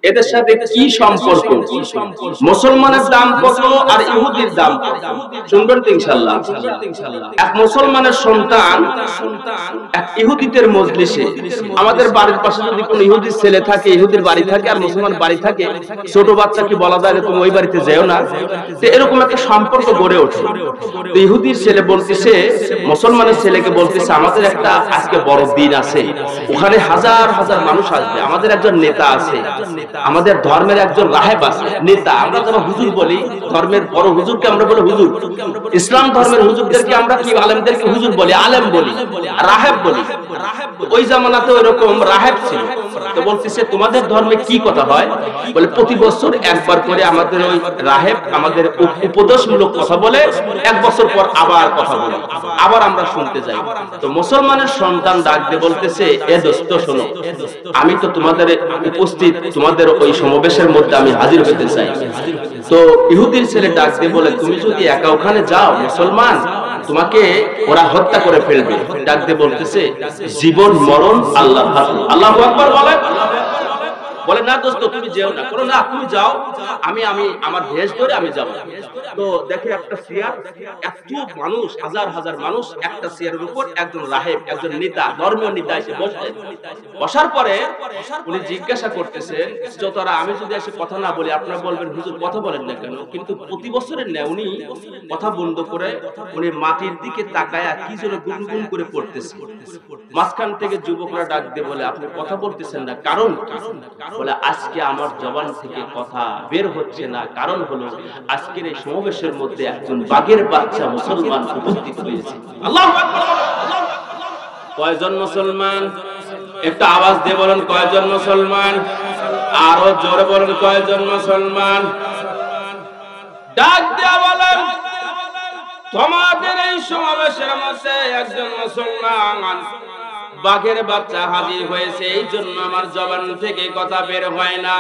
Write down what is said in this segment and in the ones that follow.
এদের সাথে কি সম্পর্ক? মুসলমানের দাম কত আর ইহুদির দাম কত? শুনবেন তো ইনশাআল্লাহ। এক মুসলমানের সন্তান এক ইহুদিদের মজলিসে, আমাদের বাড়ির পাশে যদি কোন ইহুদির ছেলে থাকে, ইহুদির বাড়ি থাকে আর মুসলমান বাড়ি থাকে, ছোট বাচ্চাকে বলা যায় তুমি ওই বাড়িতে যেও না, তো এরকম একটা সম্পর্ক গড়ে ওঠে। তো ইহুদির ছেলে বলতেছে, মুসলমানের ছেলেকে বলতেছে, আমাদের একটা আজকে বড় দিন আছে, ওখানে হাজার হাজার মানুষ আসবে, আমাদের একজন নেতা আছে, আমাদের ধর্মের একজন রাহেব আছে, নেতা, আমরা যারা হুজুর বলি, ধর্মের বড় হুজুরকে আমরা বলি হুজুর, ইসলাম ধর্মের হুজুরদেরকে আমরা কি আলেমদেরকে হুজুর বলি, আলেম বলি, রাহেব বলি। ওই জামানাতে এরকম রাহেব ছিল। তো বলতেছে তোমাদের ধর্মে কি কথা হয়? বলে প্রতি বছর একবার করে আমাদের ওই রাহেব আমাদের উপদেশমূলক কথা বলে, এক বছর পর আবার কথা বলে, আবার আমরা শুনতে যাই। তো মুসলমানের সন্তান ডাক দিয়ে বলতেছে, এ দোস্ত শোনো, আমি তো তোমাদের উপস্থিত, তোমাদের ওই সমাবেশের মধ্যে আমি হাজির হতে চাই। তো ইহুদির ছেলে ডাক দিয়ে বলে, তুমি যদি একা ওখানে যাও মুসলমান, তোমাকে ওরা হত্যা করে ফেলবে। ডাক দিয়ে বলতেছে, জীবন মরণ আল্লাহর হাতে। আল্লাহু আকবার বলেন। বলে না দোস্ত তুমি যেও না, করো না তুমি যাও, আমি আমার দেশ ধরে আমি যাব। তো দেখে একটা চেয়ার, এত মানুষ, হাজার হাজার মানুষ, একটা চেয়ারের উপর একজন রাহেব, একজন নেতা, ধর্মীয় নেতা এসে বসলেন। বসার পরে উনি জিজ্ঞাসা করতেছেন, যতরা আমি যদি এসে কথা না বলি আপনারা বলবেন হুজুর কথা বলেন না কেন? কিন্তু প্রতি বছরের ন্যায় উনি কথা বন্ধ করে উনি মাটির দিকে তাকায়া কি যেন গুনগুন করে পড়তেছে। মাঝখান থেকে যুবকরা ডাক দিয়ে বলে, আপনি কথা বলতেছেন না, কারণ কি? বলে আজকে আমার জবান থেকে কথা বের হচ্ছে না, কারণ হলো আজকের এই সমাবেশের মধ্যে একজন বাঘের বাচ্চা মুসলমান উপস্থিত হয়েছে। আল্লাহু আকবার। কয়জন মুসলমান? একটা আওয়াজ দিয়ে বলেন কয়জন মুসলমান? আরো জোরে বলেন কয়জন মুসলমান? ডাক দিয়ে বলেন, তোমাদের এই সমাবেশের মধ্যে একজন মুসলমান বাঘের বাচ্চা হাজির হয়েছে, এই জন্য আমার জবান থেকে কথা বের হয় না।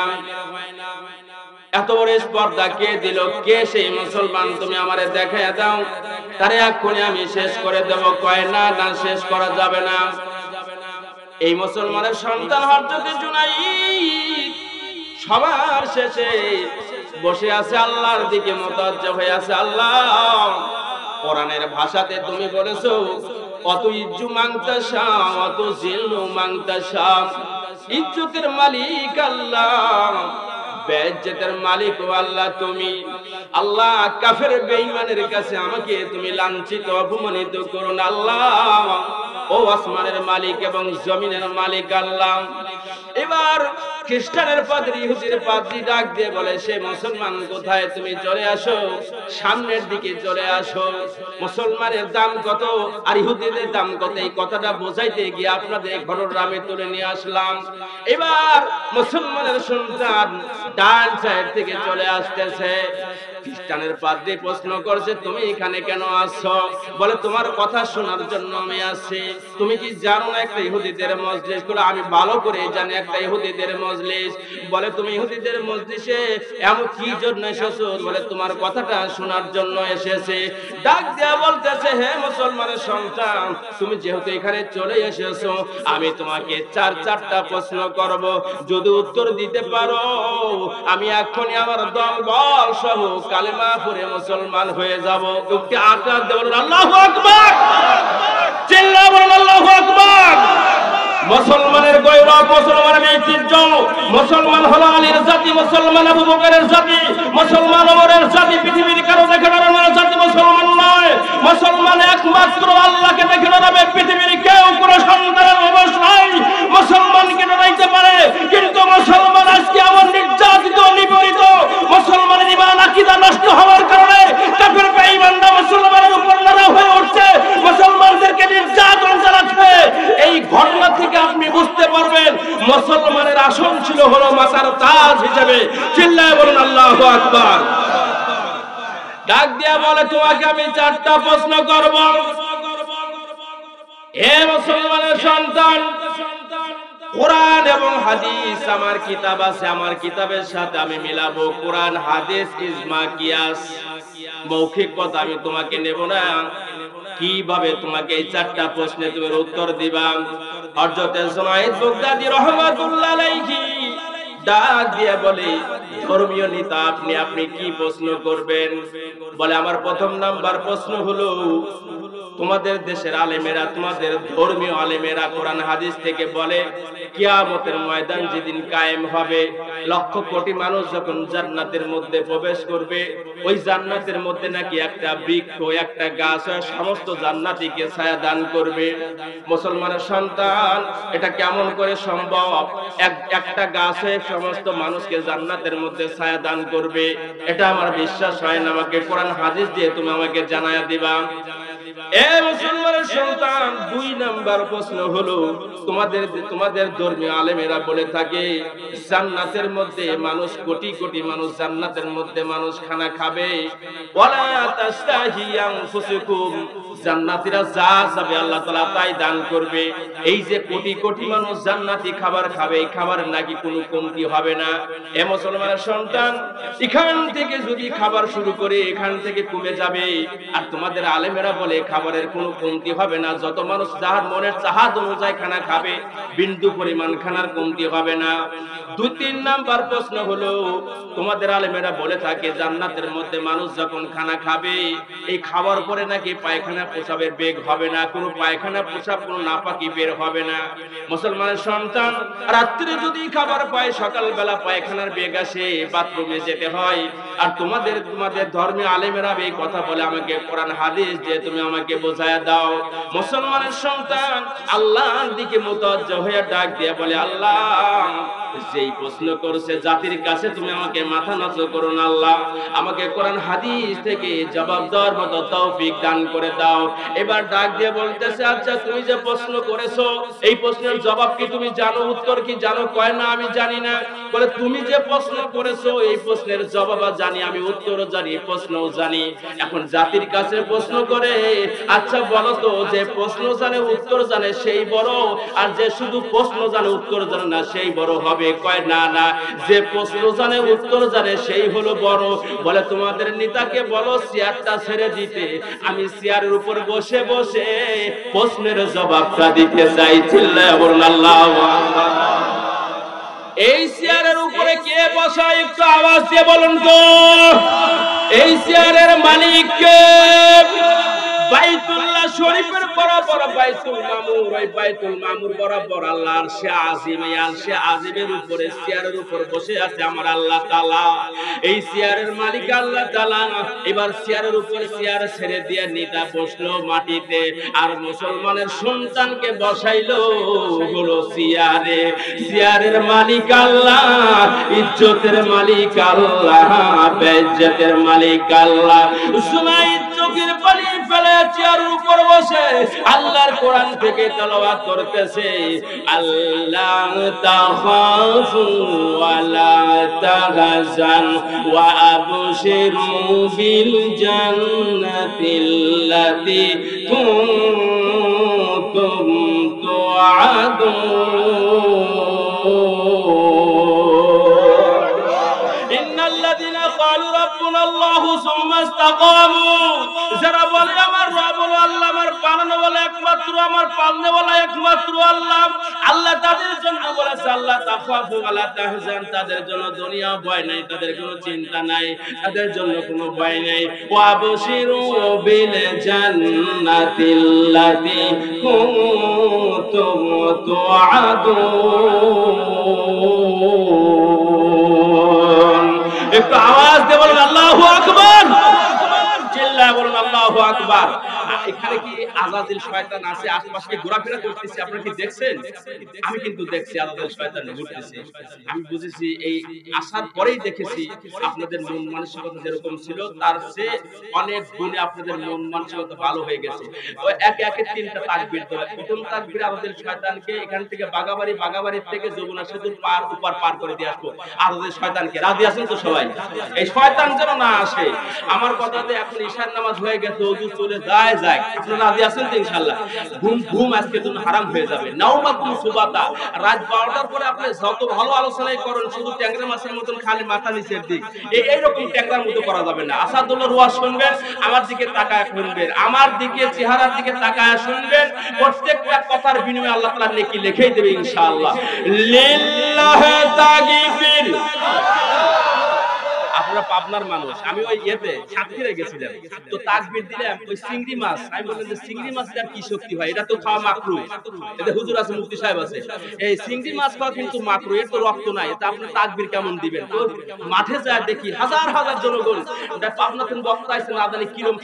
এত বড় স্পর্ধা কে দিল? কে সেই মুসলমান? তুমি আমারে দেখায় দাও, তারে এক্ষুনি আমি শেষ করে দেব। কয় না না, শেষ করা যাবে না। এই মুসলমানের সন্তান হযরত জুনাইদ সবার শেষে বসে আছে, আল্লাহর দিকে মুতাওয়াজ্জহ হয়ে আছে। আল্লাহ, কোরআনের ভাষাতে তুমি বলেছো, অত ইজ্জু মাংতাশা অত জিল্লু মাংতাশা, ইজ্জতের মালিক আল্লাহ, বেইজ্জতের মালিক ও আল্লাহ তুমি। আল্লাহ, কাফের বেঈমানের কাছে আমাকে তুমি লাঞ্ছিত অপমানিত করো না আল্লাহ। ও আসমানের মালিক এবং জমিনের মালিক আল্লাহ। এবার খ্রিস্টানের পাদ্রী, ইহুদির পাদ্রী ডাক দিয়ে বলে, সে মুসলমান কোথায়? তুমি চলে আসো, সামনের দিকে চলে আসো। মুসলমানের দাম কত আর ইহুদিদের দাম কত, এই কথাটা বোঝাইতে গিয়ে আপনাদের ঘটনা আমি তুলে নিয়ে আসলাম। এবার মুসলমানের সন্তান ডান সাইড থেকে চলে আসতেছে। খ্রিস্টানের পাদ্রী প্রশ্ন করছে, তুমি এখানে কেন আসছো? বলে, তোমার কথা শোনার জন্য আমি আসছি। তুমি কি জানো না একটা ইহুদিদের মজলিস? বলে, আমি ভালো করে জানি একটা ইহুদিদের মজলিস। বলে, তুমি ইহুদিদের মজলিসে এমন কি জন্য এসেছো? বলে, তোমার কথাটা শোনার জন্য এসেছি। ডাক দেয়া বলতেছে, হে মুসলমানের সন্তান, তুমি যেহেতু এখানে চলে এসেছো, আমি তোমাকে চারটা প্রশ্ন করব। যদি উত্তর দিতে পারো, আমি এখনই আমার দম বল সহ কালেমা পড়ে মুসলমান হয়ে যাব। একটি আকার দিয়ে বলুন আল্লাহু আকবার। চিল্লায়ে বলুন আল্লাহু আকবার। মুসলমানের গৌরব, মুসলমানের ঐতিহ্য, মুসলমান হলো আলীর জাতি, মুসলমান আবু বকরের জাতি, মুসলমান ওমরের জাতি, পৃথিবীর কারো দেখে বেড়ানোর জাতি মুসলমান নয়। মুসলমান একমাত্র আল্লাহকে দেখে বেড়াবে, পৃথিবীর কেউ কোনো সন্তানের অবশ নাই মুসলমানকে ডরাইতে পারে। কিন্তু মুসলমান আজকে এমন নির্যাতিত, নিপীড়িত, মুসলমানের ঈমান আকীদা নষ্ট হওয়ার কারণে কাফের বেঈমানরা মুসলমানের উপর লড়া হয়ে উঠছে, মুসলমানদেরকে নির্যাতন চালাচ্ছে। এই ঘটনা থেকে আপনি বুঝতে পারবেন মুসলমানের আসন ছিল হলো মাথার তাজ হিসেবে। চিল্লায়ে বলুন আল্লাহু আকবার। ডাক দিয়া বলে, তোমাকে আমি চারটা প্রশ্ন করব। হে মুসলমানের সন্তান, কোরআন এবং হাদিস আমার কিতাব আছে, আমার কিতাবের সাথে আমি মিলাবো। কোরআন, হাদিস, ইজমা, কিয়াস, মৌখিক কথা আমি তোমাকে নেব না। কিভাবে তোমাকে এই চারটা প্রশ্নে তুমি উত্তর দিবা? হযরত জুনাইদ বাগদাদী রাহমাতুল্লাহ আলাইহি ডাক দিয়ে বলে, ধর্মীয় নেতা আপনি কি প্রশ্ন করবেন? বলে, আমার প্রথম নাম্বার প্রশ্ন হলো, তোমাদের দেশের আলেমেরা, তোমাদের ধর্মীয় আলেমেরা কোরআন হাদিস থেকে বলে কিয়ামতের ময়দান যেদিন কায়েম হবে, লক্ষ কোটি মানুষ যখন জান্নাতের মধ্যে প্রবেশ করবে, ওই জান্নাতের মধ্যে নাকি একটা বৃক্ষ, একটা গাছ সমস্ত জান্নাতীকে ছায়া দান করবে। মুসলমানের সন্তান, এটা কেমন করে সম্ভব? একটা গাছ হয়ে সমস্ত মানুষকে জান্নাতের মধ্যে ছায়া দান করবে? এটা আমার বিশ্বাস হয় না, আমাকে কোরআন হাদিস দিয়ে তুমি আমাকে জানায়া দিবা। এ মুসলমানের সন্তান, 2 নাম্বার প্রশ্ন হলো, তোমাদের ধর্মীয় আলেমেরা বলে থাকে জান্নাতের মধ্যে মানুষ, কোটি কোটি মানুষ জান্নাতের মধ্যে মানুষ খানা খাবে, ওয়ালা তাস্তাহি আনফুসুকুম, জান্নাতীরা যা চাবে আল্লাহ তাআলা তাই দান করবে। এই যে কোটি কোটি মানুষ জান্নাতি খাবার খাবে, এই খাবার নাকি কোনো কমতি হবে না। এ মুসলমানের সন্তান, এখান থেকে যদি খাবার শুরু করে এখান থেকে কমে যাবে, আর তোমাদের আলেমেরা বলে খাবারের কোনো কমতি হবে না, যত মানুষ যার মনের চাহাত অনুযায়ী খানা খাবে, বিন্দু পরিমাণ খানার কমতি হবে না। 2-3 নাম্বার প্রশ্ন হলো, তোমাদের আলেমেরা বলে থাকে জান্নাতের মধ্যে মানুষ যখন খানা খাবে, এই খাবার পরে নাকি পায়খানা পেশাবের বেগ হবে না, কোনো পায়খানা পেশাব কোনো নাপাকি বের হবে না। মুসলমানের সন্তান, রাত্রে যদি খাবার পায়, সকালবেলা পায়খানার বেগ আসে, বাথরুমে যেতে হয়, আর তোমাদের ধর্মীয় আলেমেরা এই কথা বলে আমাকে কোরআন হাদিস যে তুমি আমাকে বোঝায়া দাও। মুসলমানের সন্তান আল্লাহর দিকে মুতাওয়াজ্জা হয়ে ডাক দিয়ে বলে, আল্লাহ, যেই প্রশ্ন করছে জাতির কাছে তুমি আমাকে মাথা নত করো না আল্লাহ, আমাকে কোরআন হাদিস থেকে জবাব দেওয়ার মতো তৌফিক দান করে দাও। এবার ডাক দিয়ে বলতেছে, আচ্ছা তুমি যে প্রশ্ন করেছো, এই প্রশ্নের জবাব কি তুমি জানো, উত্তর কি জানো? কয় না, আমি জানি না। বলে, তুমি যে প্রশ্ন করেছো এই প্রশ্নের জবাব জানি, আমি উত্তরও জানি, প্রশ্নও জানি। এখন জাতির কাছে প্রশ্ন করে, আচ্ছা বলো তো, যে প্রশ্ন জানে উত্তর জানে সেই বড়, আর যে শুধু প্রশ্ন জানে উত্তর জানে না সেই বড় হবে? কয় না না, যে প্রশ্ন জানে উত্তর জানে সেই হলো বড়। বলে, তোমাদের নেতাকে বলো চেয়ারটা ছেড়ে দিতে, আমি চেয়ারের উপর বসে বসে প্রশ্নের জবাবটা দিতে চাই। চিল্লায়া বলুন আল্লাহু আকবার। এই চেয়ারের উপরে কে বসা, একটু আওয়াজ দিয়ে বলুন তো। এই চেয়ারের মালিক কে? বাইতুল্লাহ শরীফের বরাবর বাইতুল মামুর, ওই বাইতুল মামুর বরাবর আল্লাহর আরশে আজিম, এই আরশে আজিমের উপরে চেয়ারের উপর বসে আছে আমার আল্লাহ তাআলা। এই চেয়ারের মালিক আল্লাহ তাআলা। এবার চেয়ারের উপর চেয়ার ছেড়ে দিয়ে নেতা বসলো মাটিতে, আর মুসলমানের সন্তানকে বসাইলো হলো চেয়ারে। চেয়ারের মালিক আল্লাহ, ইজ্জতের মালিক আল্লাহ, বেইজ্জতের মালিক আল্লাহ। সুনাই চোখের পানি ফেলে চেয়ারের উপর বসে আল্লাহর কোরআন থেকে তেলাওয়াত করতেছে, আল্লাহ তাখাফু ওয়ালা তাহজান ওয়া আবশিরু বিল জান্নাতিল্লাতী কুনতুম তুআদুন। ইন্নাল্লাযীনা ক্বালু রাব্বুনা আল্লাহু সুম্মা ইসতাকামু, যারা বলে আমার রব হলো আল্লাহ, আমার পালনে বলে একমাত্র, আমার পালনে বলে একমাত্র আল্লাহ, আল্লাহ তাদের জন্য বলেছে আল্লাহ তাখাফু ওয়ালা তাহজান, তাদের জন্য দুনিয়া ভয় নাই, তাদের কোনো চিন্তা নাই, তাদের জন্য কোনো ভয় নাই। ওয়া বশিরু বিল জান্নাতিল্লাতী কুনতুম তুআদুন। একটু আওয়াজ দিয়ে বলুন আল্লাহু আকবার। চিল্লায় বলুন আল্লাহু আকবার। এখানে কি আযাজিল শয়তান আছে, আশেপাশে ঘোরাফেরা করতেছে, আপনারা কি দেখছেন? আমি কিন্তু দেখছি আযাজিল শয়তান ঘুরতেছে। আমি বুঝেছি, এই আসার পরেই দেখেছি আপনাদের মন মানসিকতা যেরকম ছিল তার চেয়ে অনেক গুণে আপনাদের মন মানসিকতা ভালো হয়ে গেছে। তো একে একে 3টা তাকবীর দেওয়া। প্রথম তাকবীর আযাজিল শয়তানকে এখান থেকে বাগাবাড়ির থেকে যমুনা সেতুর পার করে দিয়ে আসবো আযাজিল শয়তানকে। রাজি আছেন তো সবাই? এই শয়তান যেন না আসে। আমার কথাতে এখন ঈশার নামাজ হয়ে গেছে, ওযু চলে যায় যাক, আপনারা রাজি আছেন তো ইনশাআল্লাহ? ঘুম আজকের জন্য হারাম হয়ে যাবে। নাওমাতুন সুবাতা, রাত 12টার পরে আপনি যত ভালো আলোচনাই করেন শুধু ট্যাংরা মাছের মতন খালি মাথা নিচের দিক, এইরকম ট্যাংরার মতো করা যাবে না। আসাদুল্লাহর ওয়াজ শুনবেন, আমার দিকে তাকায় শুনবেন, আমার দিকে চেহারার দিকে তাকায় শুনবেন, প্রত্যেকটা কথার বিনিময়ে আল্লাহ তাআলা নেকি লিখেই দেবে ইনশাআল্লাহ। লিল্লাহি তাকবীর। আপনারা পাবনার মানুষ, আমি ওই ইয়েতে সাতক্ষীরায় গেছিলাম, তো তাকবীর দিলাম ওই চিংড়ি মাছ, আমি বললাম যে চিংড়ি মাছের কি শক্তি হয়, এটা তো খাওয়া মাকরুহ। এতে হুজুর আছে, মুফতি সাহেব আছে, এই চিংড়ি মাছ খাওয়া কিন্তু মাকরুহ, এর তো রক্ত নাই, এটা আপনি তাকবীর কেমন দিবেন? তো মাঠে যায় দেখি হাজার হাজার জনগণ, এটা পাবনা থেকে বক্তা আছে, না জানি কিরম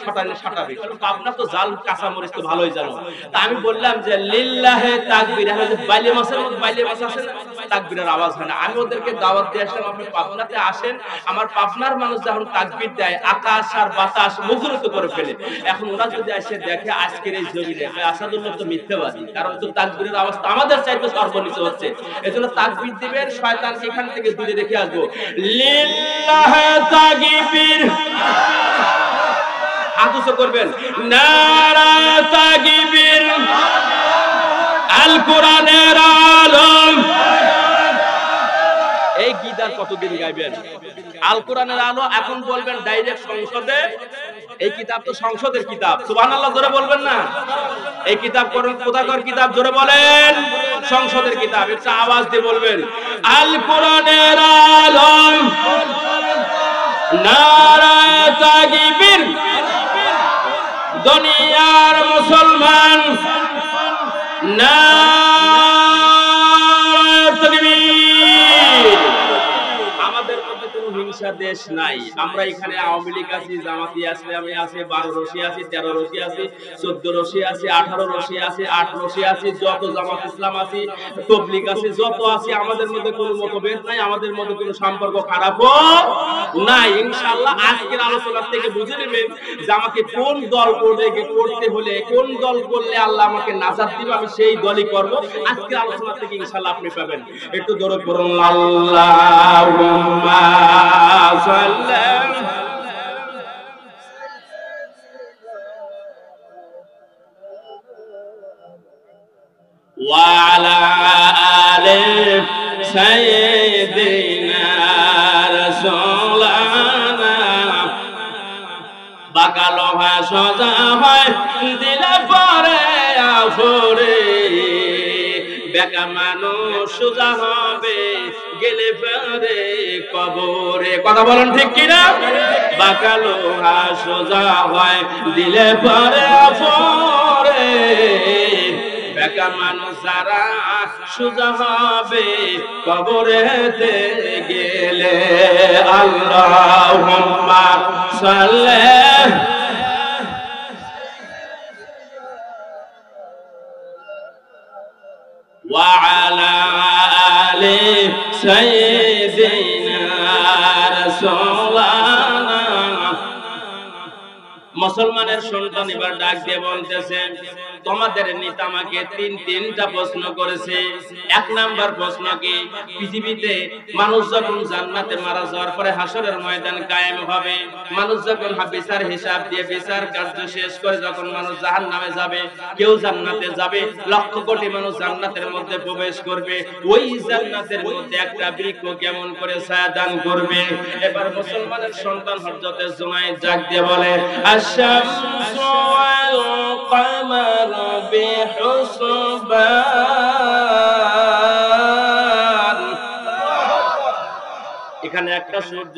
সাটাবে, কারণ পাবনা তো জাল কাঁচা মরিচ তো ভালোই জানো। তা আমি বললাম যে লিল্লাহি তাকবীর, এখন যে বাইলে মাছের মতো বাইলে মাছ আছে না, তাকবীরের আওয়াজ হয় না। আমি ওদেরকে দাওয়াত দিয়ে আসলাম, আপনি পাবনাতে আসেন, আমার পাবনার মানুষ যখন তাকবীর দেয় আকাশ আর বাতাস মুখরিত করে ফেলে। এখন ওরা যদি এসে দেখে আজকের এই জমিনে আসাদুল্লাহ তো মিথ্যাবাদী, কারণ তো তাকবীরের আওয়াজ আমাদের চাইতে সর্বনিম্ন হচ্ছে। এজন্য তাকবীর দিবেন, শয়তানকে এখান থেকে দূরে রেখে আসবো। লিল্লাহি তাকবীর, আদর্শ করবেন, নারা তাকবীর, আল কোরআনের আলম। এই গীত আর কতদিন গাইবেন? আল কোরআনের আলো এখন বলবেন ডাইরেক্ট সংসদে, এই কিতাব তো সংসদের কিতাব, সুবহানাল্লাহ জোরে বলবেন না? এই কিতাব কোথাকার কিতাব জোরে বলেন? সংসদের কিতাব, একটা আওয়াজ দিয়ে বলবেন, আল কোরআনের আলো, নারা তাকবীর। দুনিয়ার মুসলমান, নারা তাকবীর। আমাদের মধ্যে কোনো হিংসা দেশ নাই, আমরা এখানে আওয়ামী লীগ আছি, জামাতি ইসলামী আছে, 12 রশি আছে, 13 রশি আছে, 14 রশি আছে, 18 রশি আছে, 8 রশি আছে, যত জামাত ইসলাম আছে, তাবলীগ আছে, যত আছে, আমাদের মধ্যে কোনো মতভেদ নাই, আমাদের মধ্যে কোনো সম্পর্ক খারাপও নাই। ইনশাআল্লাহ আজকের আলোচনা থেকে বুঝে নেবেন যে আমাকে কোন দল করতে হলে, কোন দল করলে আল্লাহ আমাকে নাজাত দিবে, আমি সেই দলই করব। আজকের আলোচনা থেকে ইনশাআল্লাহ আপনি পাবেন। একটু জোরে পড়ুন, আল্লাহুম্মা সাল্লাম ওয়া আলা আলি সাইয়্যিদিনা রাসূলানা। বাঁকালো হয় সোজা হয় দিলে পরে আফরে, বেকা মানুষ সোজা হবে গেলে পরে কবরে। কথা বলেন ঠিক কিনা? বাঁকালো হয় সোজা হয় দিলে পরে আফরে, বেকা মানুষ যারা সোজা হবে কবরেতে গেলে। আল্লাহুম্মা সাল্লি ওয়া আলা আলি সাইয়্যিদিনা রাসূলানা। মুসলমানের সন্তান এবার ডাক দিয়ে বলতেছে, তোমাদের নেতা আমাকে তিনটা প্রশ্ন করেছে। এক নাম্বার প্রশ্ন কি, পৃথিবীতে মানুষ যখন জান্নাতে মারা যাওয়ার পরে হাসরের ময়দান কায়েম হবে, মানুষ যখন বিচার হিসাব দিয়ে বিচার কার্য শেষ করে যখন মানুষ জাহান্নামে যাবে, কেউ জান্নাতে যাবে, লক্ষ কোটি মানুষ জান্নাতের মধ্যে প্রবেশ করবে, ওই জান্নাতের মধ্যে একটা বৃক্ষ কেমন করে ছায়া দান করবে। এবার মুসলমানের সন্তান হযরতে জুনায়েদ ডাক দিয়ে বলে, আশ-শামসু ওয়াল কমার বিহুসবান। এখানে একটা সূর্য,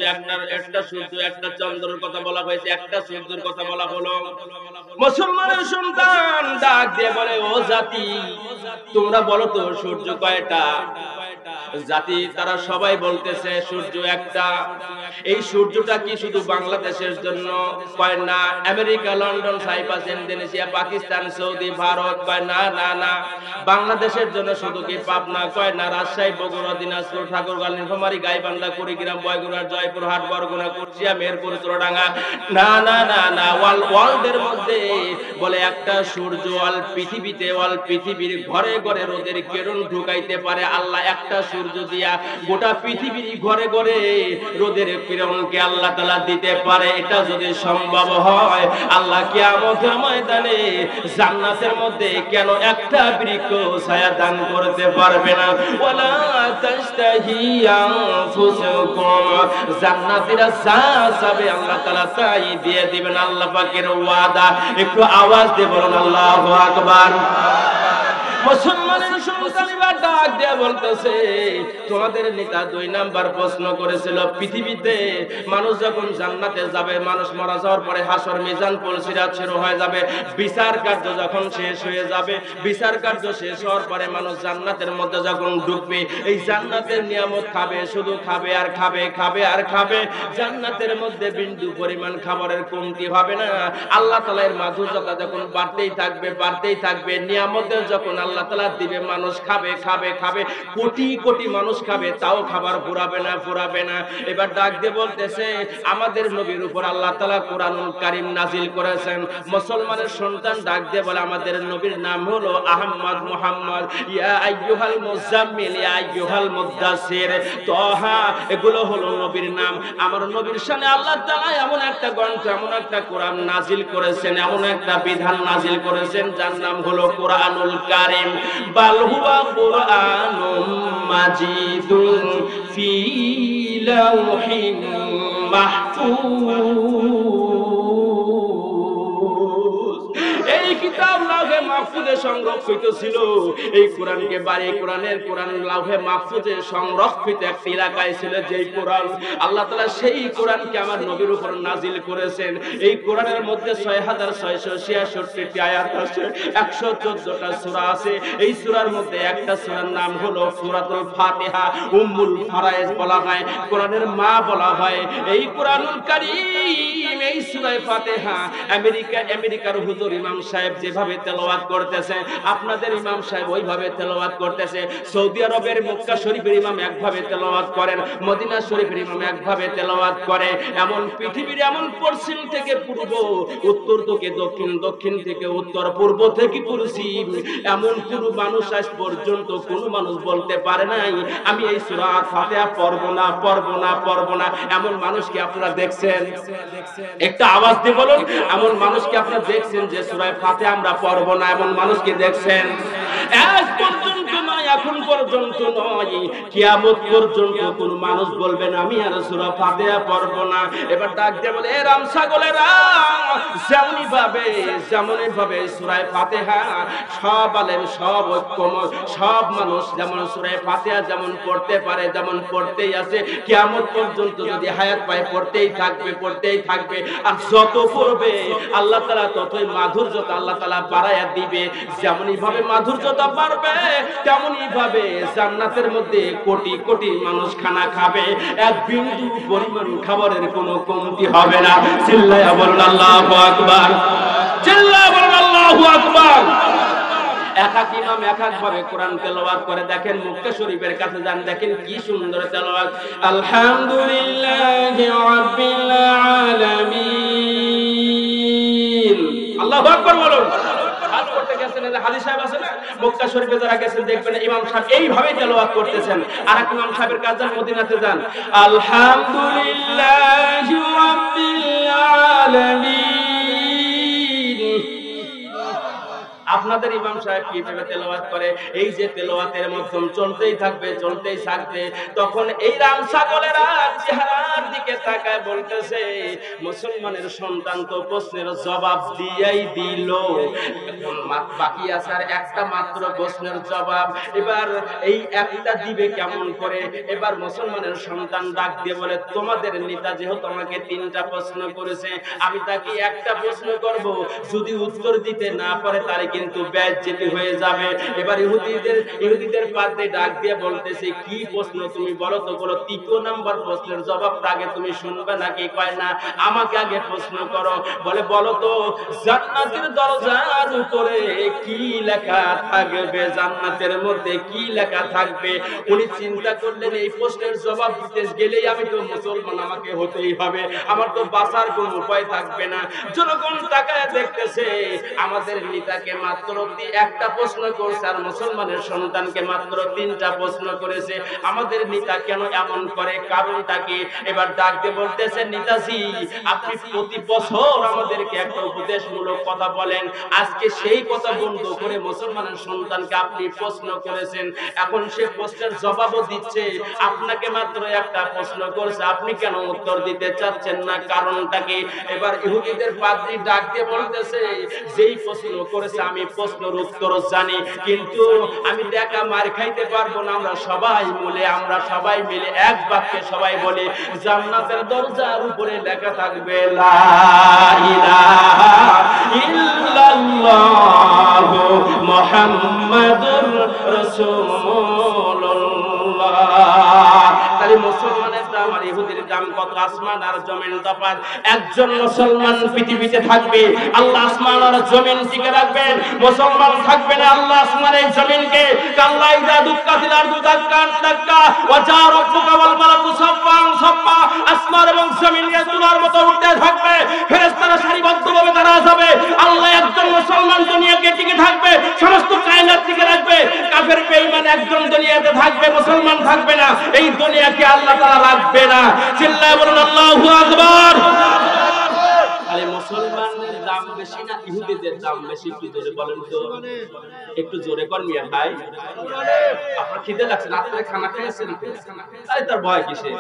একটা চন্দ্রের কথা বলা হয়েছে, একটা সূর্যের কথা বলা হলো। মুসলমানের সন্তান ডাক দিয়ে বলে, ও জাতি, তোমরা বলো তো সূর্য কয়টা? জাতি তারা সবাই বলতেছে সূর্য একটা। এই সূর্যটা কি শুধু বাংলাদেশের জন্য? কয় না। America, London, Cyprus, Indonesia, Pakistan, Saudi, Bharat? কয় না না না। বাংলাদেশের জন্য শুধু কি পাবনা? কয় না। রাজশাহী, বগুড়া, দিনাজপুর, ঠাকুরগাঁও, নীলফামারী, গাইবান্ধা, কুড়িগ্রাম, কুড়িগ্রাম, বয়গুড়া, জয়পুরহাট, বরগুনা, কুষ্টিয়া, মেহেরপুর, চুয়াডাঙ্গা। না না না না, ওয়ার্ল্ডের মধ্যে বলে একটা সূর্য অল পৃথিবীতে, অল পৃথিবীর ঘরে ঘরে রোদের কিরণ ঢুকাইতে পারে আল্লাহ। একটা সূর্য দিয়া গোটা পৃথিবীর ঘরে ঘরে রোদের কিরণকে আল্লাহ তাআলা দিতে পারে। এটা যদি সম্ভব হয়, আল্লাহ কিয়ামতের ময়দানে জান্নাতের মধ্যে কেন একটা বৃক্ষ ছায়া দান করতে পারবে না? ওয়ালা তাশতাহি আনফুসুকুম, জান্নাতীরা যা চাবে আল্লাহ তাআলা তাই দিয়ে দিবেন, আল্লাহ পাকের ওয়াদা। একটু আওয়াজ দিয়ে বলুন আল্লাহু আকবার। মুসলমানের সন্তান এবার ডাক দিয়ে বলতেছে, তোমাদের নেতা 2 নাম্বার প্রশ্ন করেছিল, পৃথিবীতে মানুষ যখন জান্নাতে যাবে, মানুষ মারা যাওয়ার পরে হাসর, মিজান, পুল, সিরাত শুরু হয়ে যাবে, বিচার কার্য যখন শেষ হয়ে যাবে, বিচার কার্য শেষ হওয়ার পরে মানুষ জান্নাতের মধ্যে যখন ঢুকবে, এই জান্নাতের নিয়ামত খাবে, শুধু খাবে আর খাবে, খাবে আর খাবে। জান্নাতের মধ্যে বিন্দু পরিমাণ খাবারের কমতি হবে না। আল্লাহ তাআলা এর মাধুর্যতা যখন বাড়তেই থাকবে, বাড়তেই থাকবে। নিয়ামতের যখন আল্লাহ তাআলা দিবে, মানুষ খাবে, খাবে, খাবে, কোটি কোটি মানুষ খাবে, তাও খাবার ফুরাবে না, ফুরাবে না। এবার ডাক দিয়ে বলতেছে, আমাদের নবীর উপর আল্লাহ তাআলা কোরআনুল কারীম নাজিল করেছেন। মুসলমানের সন্তান ডাক দিয়ে বলে, আমাদের নবীর নাম হলো আহমদ মুহাম্মদ। ইয়া আইয়ুহাল মুজাম্মিল, ইয়া আইয়ুহাল মুদ্দাসসির, তাহা, এগুলো হলো নবীর নাম। আমার নবীর শানে আল্লাহ তাআলা এমন একটা গ্রন্থ, এমন একটা কোরআন নাজিল করেছেন, এমন একটা বিধান নাজিল করেছেন, যার নাম হলো কোরআনুল কারীম। বাল হুয়া কুরআনুম মাজিদুন ফি লাওহিন মাহফুজ। এই কিতাব লাউহে মাহফুজে সংরক্ষিত ছিল। এই কোরআনকে বাড়ি, কোরআন লাউহে মাহফুজে সংরক্ষিত একটি এলাকায় ছিল। যেই কোরআন আল্লাহ তাআলা, সেই কোরআনকে আমার নবীর উপর নাজিল করেছেন। এই কোরআনের মধ্যে 6666টি আয়াত আছে, 114টা সূরা আছে। এই সূরার মধ্যে একটা সূরার নাম হলো সূরাতুল ফাতিহা, উম্মুল ফারায়েজ বলা হয়, কোরআনের মা বলা হয়। এই কোরআনুল কারীম, এই সূরা ফাতিহা আমেরিকার হুজুর ইমাম সাহেব যেভাবে তেলাওয়াত করতেছে, আপনাদের ইমাম সাহেব ওইভাবে তেলাওয়াত করতেছে। সৌদি আরবের মক্কা শরীফের ইমাম একভাবে তেলাওয়াত করেন, মদিনা শরীফের ইমাম একভাবে তেলাওয়াত করে। এমন পৃথিবীর এমন পশ্চিম থেকে পূর্ব, উত্তর থেকে দক্ষিণ, দক্ষিণ থেকে উত্তর, পূর্ব থেকে পশ্চিম, এমন কোন মানুষ আজ পর্যন্ত কোন মানুষ বলতে পারে নাই আমি এই সূরা ফাতিহা পড়বো না, পড়বো না, পড়বো না। এমন মানুষ কি আপনারা দেখছেন? একটা আওয়াজ দিয়ে বলুন, এমন মানুষ কি আপনারা দেখছেন যে সূরা ফাতিহা আমরা পড়বো না? এমন মানুষ কি দেখছেন? আজ পর্যন্ত নয়, এখন পর্যন্ত নয়, কিয়ামত পর্যন্ত কোন মানুষ বলবেন আমি আর সূরা ফাতিহা পড়বো না। এবার ডাক দিয়ে বলে, এ রাম ছাগলেরা, যেমনই ভাবে সূরা ফাতিহা সব আলেম, সব ঐক্যমত, সব মানুষ যেমন সূরা ফাতিহা যেমন পড়তে পারে, যেমন পড়তেই আছে, কিয়ামত পর্যন্ত যদি হায়াত পায় পড়তেই থাকবে, পড়তেই থাকবে। আর যত পড়বে আল্লাহ তাআলা ততই মাধুর্যতা আল্লাহ তাআলা বাড়ায়া দিবে। যেমনই ভাবে মাধুর্যতা বাড়বে, তেমনই ভাবে জান্নাতের মধ্যে কোটি কোটি মানুষ খানা খাবে, এক বিন্দু পরিমাণ খাবারের কোনো কমতি হবে না। চিল্লায়া বলুন আল্লাহু আকবার, চিল্লায়া বলুন আল্লাহু আকবার। এক এক ইমাম এক এক ভাবে কোরআন তেলাওয়াত করে। দেখেন মক্কা শরীফের কাছে যান, দেখেন কি সুন্দর তেলাওয়াত। আলহামদুলিল্লাহি রাব্বিল আলামিন। আল্লাহু আকবার বলুন। হাজ করতে গেছেন, হাজী সাহেব আছেন না মক্কা শরীফে, যারা গেছেন দেখবেন ইমাম সাহেব এইভাবে তেলাওয়াত করতেছেন। আর এক ইমাম সাহেবের কাছে যান, মদিনাতে যান, আলহামদুলিল্লাহি রাব্বিল আলামিন। আপনাদের ইমাম সাহেব কিভাবে তেলাওয়াত করে? এই যে তেলাওয়াতের মাধ্যম চলতেই থাকবে, চলতেই থাকবে। তখন এই রাম ছাগলেরা চেহারার দিকে তাকায় বলতেছে, মুসলমানের সন্তান তো প্রশ্নের জবাব দিয়েই দিল, এখন বাকি আছে আর একটা মাত্র প্রশ্নের জবাব। এবার এই একটা দিবে কেমন করে? এবার মুসলমানের সন্তান ডাক দিয়ে বলে, তোমাদের নেতা যেহেতু আমাকে 3টা প্রশ্ন করেছে, আমি তাকে একটা প্রশ্ন করব, যদি উত্তর দিতে না পারে তারে কিন্তু কিন্তু বেইজ্জতি হয়ে যাবে। এবার ইহুদিদের পাতে ডাক দিয়ে বলতেছে, কি প্রশ্ন তুমি বলো তো, বলো 3 নাম্বার প্রশ্নের জবাবটা আগে তুমি শুনবে নাকি? কয় না, আমাকে আগে প্রশ্ন করো। বলে বলো তো জান্নাতের দরজার উপরে কি লেখা থাকবে, জান্নাতের মধ্যে কি লেখা থাকবে? উনি চিন্তা করলেন এই প্রশ্নের জবাব দিতে গেলেই আমি তো মুসলমান, আমাকে হতেই হবে, আমার তো বাঁচার কোনো উপায় থাকবে না। জনগণ তাকায় দেখতেছে আমাদের নেতাকে মাত্র একটা প্রশ্ন করছে আর মুসলমানের সন্তানকে মাত্র 3টা প্রশ্ন করেছে। আমাদের নেতা কেন এমন করে, কারণটা কি? এবার ডাক দিয়ে বলতেছে, নেতাজি আপনি প্রতি বছর আমাদেরকে একটা উপদেশমূলক কথা বলেন, আজকে সেই কথা বন্ধ করে মুসলমানের সন্তানকে আপনি প্রশ্ন করেছেন, এখন সে প্রশ্নের জবাবও দিচ্ছে, আপনাকে মাত্র একটা প্রশ্ন করছে, আপনি কেন উত্তর দিতে চাচ্ছেন না, কারণটা কি? এবার ইহুদিদের পাদ্রী ডাক দিয়ে বলতেছে, যেই প্রশ্ন করেছে আমি প্রশ্নের উত্তর জানি, কিন্তু আমি দেখা মার খাইতে পারবো না। আমরা সবাই মিলে এক বাক্যে সবাই বলি, জান্নাতের দরজার উপরে লেখা থাকবে লা ইলাহা ইল্লাল্লাহু মুহাম্মাদুর রাসূলুল্লাহ। তাহলে মুসলমানের দাম আর ইহুদির দাম কত? আসমান আর জমিন তফাৎ। একজন মুসলমান পৃথিবীতে থাকবে, আল্লাহ আসমান আর জমিন টিকে রাখবেন। মুসলমান থাকবে না, আল্লাহ আসমানের জমিনকে কাল্লা ইযা দুক্কাতিল আরদু দাক্কান দাক্কা ওয়া জা রাব্বুকা ওয়াল মালাকু সাফফান সাফফা। আসমান এবং জমিনকে তুলার মতো উঠতে থাকবে, ফেরেশতারা সারিবদ্ধভাবে দাঁড়া যাবে। আল্লাহ একজন মুসলমান দুনিয়াকে টিকে থাকবে, সমস্ত কায়নাত টিকে রাখবে। কাফের বেঈমান একজন দুনিয়াতে থাকবে, মুসলমান থাকবে না। এই দুনিয়াকে আল্লাহ তাআলা রাখবে না। চিল্লায়ে বলুন আল্লাহু আকবার। আরে মুসলমানদের দাম বেশি না ইহুদিদের দাম বেশি? কি জোরে বলেন তো, একটু জোরে কর মিয়া ভাই। আপনার খিদে লাগছে, রাতে খানা খেয়েছেন? আরে তার ভয় কিসে?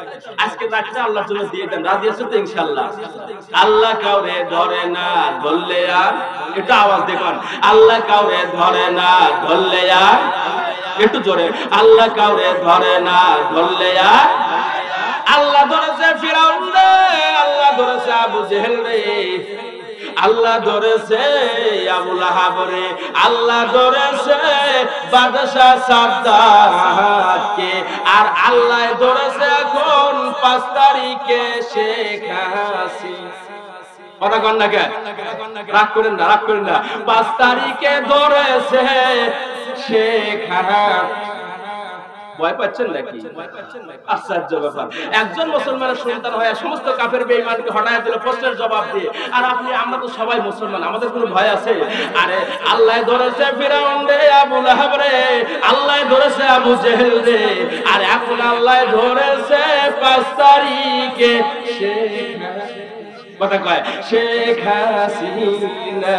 আজকে রাতটা আল্লাহর জন্য দিয়ে দেন, রাজি আছেন তো ইনশাআল্লাহ? আল্লাহ কাউরে ধরে না ধরলে আর, একটু আওয়াজ দেখুন, আল্লাহ কাউরে ধরে না ধরলে আর, একটু জোরে, আল্লাহ কাউরে ধরে না ধরলে আর। আল্লাহ ধরেছে ফিরাউন রে, আল্লাহ ধরেছে আবু জেহেল রে, আল্লাহ ধরেছে আবু লাহাব রে, আল্লাহ ধরেছে বাদশা সাদ্দাতকে, আর আল্লাহ ধরেছে এখন 5 তারিখে শেখ হাসিনা। কথা কন না, কে রাগ করেন না, রাগ করেন না। 5 তারিখে ধরেছে শেখ হাসিনা। ভয় পাচ্ছেন নাকি? আশ্চর্য ব্যাপার, একজন মুসলমানের সন্তান হয়ে সমস্ত কাফের বেঈমানকে হটায় দিল প্রশ্নের জবাব দিয়ে। আর আমরা তো সবাই মুসলমান, আমাদের কোনো ভয় আছে? আরে আল্লাহ ধরেছে ফিরাউন রে, আবু লাহাব রে, আল্লাহ ধরেছে আবু জেহেল রে, আর এখন আল্লাহ ধরেছে 5 তারিখে শেখ হাসিনা। কথা কয় শেখ হাসিনা।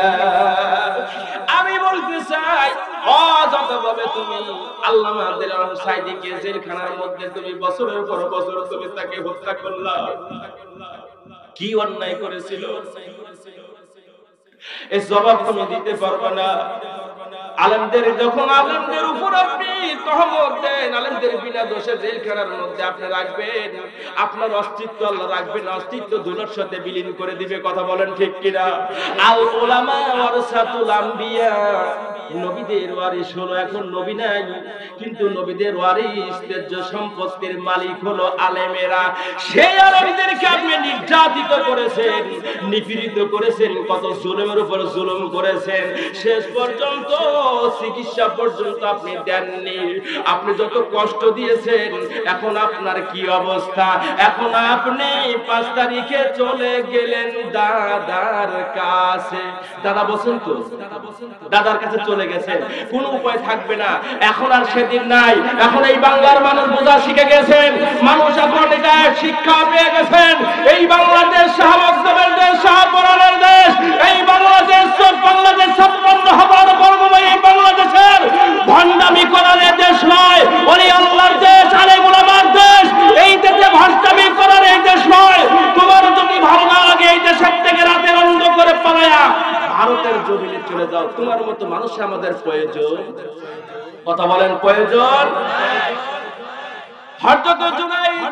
আমি বলতে চাই, অযথাভাবে তুমি আল্লামা দিলওয়ার সাইদিকে জেলখানার মধ্যে তুমি বছরের পর বছর তুমি তাকে হত্যা করলা, কি অন্যায় করেছিল? এই জবাব তুমি দিতে পারবে না। আলেমদের যখন আলেমদের উপর আপনি তহমত দেন, আলেমদের বিনা দোষে জেলখানার মধ্যে আপনি রাখবেন, আপনার অস্তিত্ব আল্লাহ রাখবেন, অস্তিত্ব দুনিয়ার সাথে বিলীন করে দিবে। কথা বলেন ঠিক কিনা? আল উলামা ওয়ারাসাতুল আম্বিয়া, নবীদের ওয়ারিস হলো, এখন নবী নাই কিন্তু নবীদের ওয়ারিস তেজ্য সম্পত্তির মালিক হলো আলেমেরা। সেই আলেমদেরকে আপনি নির্যাতিত করেছেন, নিপীড়িত করেছেন, কত জুলুমের উপর জুলুম করেছেন, শেষ পর্যন্ত চিকিৎসা পর্যন্ত আপনি দেননি। আপনি যত কষ্ট দিয়েছেন, এখন আপনার কি অবস্থা? এখন আপনি 5 তারিখে চলে গেলেন দাদার কাছে। দাদা বলছেন তো, দাদার কাছে চলে গেছেন, কোন উপায় থাকবে না। এখন আর সেদিন নাই, এখন এই বাংলার মানুষ বোঝা শিখে গেছেন, মানুষ এখন এটা শিক্ষা পেয়ে গেছেন। এই বাংলাদেশ শাহবাগদের দেশ, শাহপুরানের দেশ, এই বাংলাদেশ 56,000 বর্গমাইল এই বাংলাদেশের ভণ্ডামি করার দেশ নয়, ওলি আল্লাহর দেশ, আলেম ওলামার দেশ। এই দেশে ভণ্ডামি করার এই দেশ নয়। তোমার যদি ভালো না লাগে এই দেশের থেকে রাতের অন্ধকারে পালায়া ভারতের জমিনে চলে যাও, তোমার মতো মানুষ আমাদের প্রয়োজন। কথা বলেন প্রয়োজন। হযরত জুনাইদ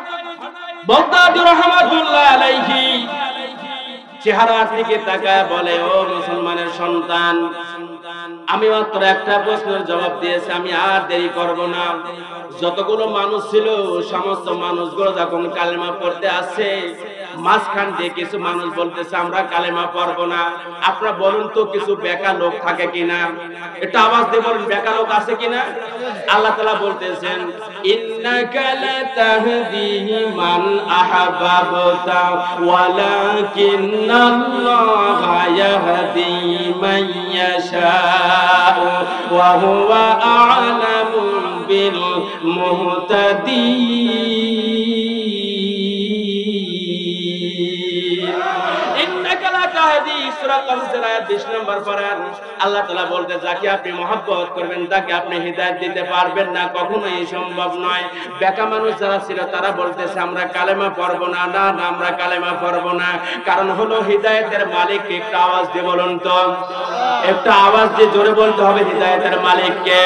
বাগদাদী রাহমাতুল্লাহ আলাইহি চেহারার দিকে তাকায় বলে, ও মুসলমানের সন্তান, আমি মাত্র একটা প্রশ্নের জবাব দিয়েছি, আমি আর দেরি করব না। যতগুলো মানুষ ছিল সমস্ত মানুষগুলো যখন কালেমা পড়তে আসছে, মাঝখান দিয়ে কিছু মানুষ বলতেছে আমরা কালেমা পড়বো না। আপনারা বলুন তো কিছু বেকার লোক থাকে কিনা? এটা আওয়াজ দিয়ে বলুন, বেকার লোক আছে কিনা? আল্লাহ তাআলা বলতেছেন ইন্নাকা লাতাহদি মান আহাবাবতা ওয়ালাকিন্নাল্লাহা ইয়াহদি মান ইয়াশাউ ওয়া হুয়া আ'লামু বিল মুহতাদিন। ইন্নাকা লাতাহদি, সূরা কাসসের আয়াত 20 নম্বর পারা। আল্লাহ তাআলা বলতে, যাকে আপনি মহব্বত করবেন তাকে আপনি হিদায়াত দিতে পারবেন না, কখনোই সম্ভব নয়। বেকা মানুষ যারা ছিল তারা বলতেছে আমরা কালেমা পড়বো না। না না, আমরা কালেমা পড়বো না। কারণ হলো হিদায়াতের মালিক। একটা আওয়াজ দিয়ে বলুন তো, একটা আওয়াজ দিয়ে জোরে বলতে হবে হিদায়াতের মালিককে।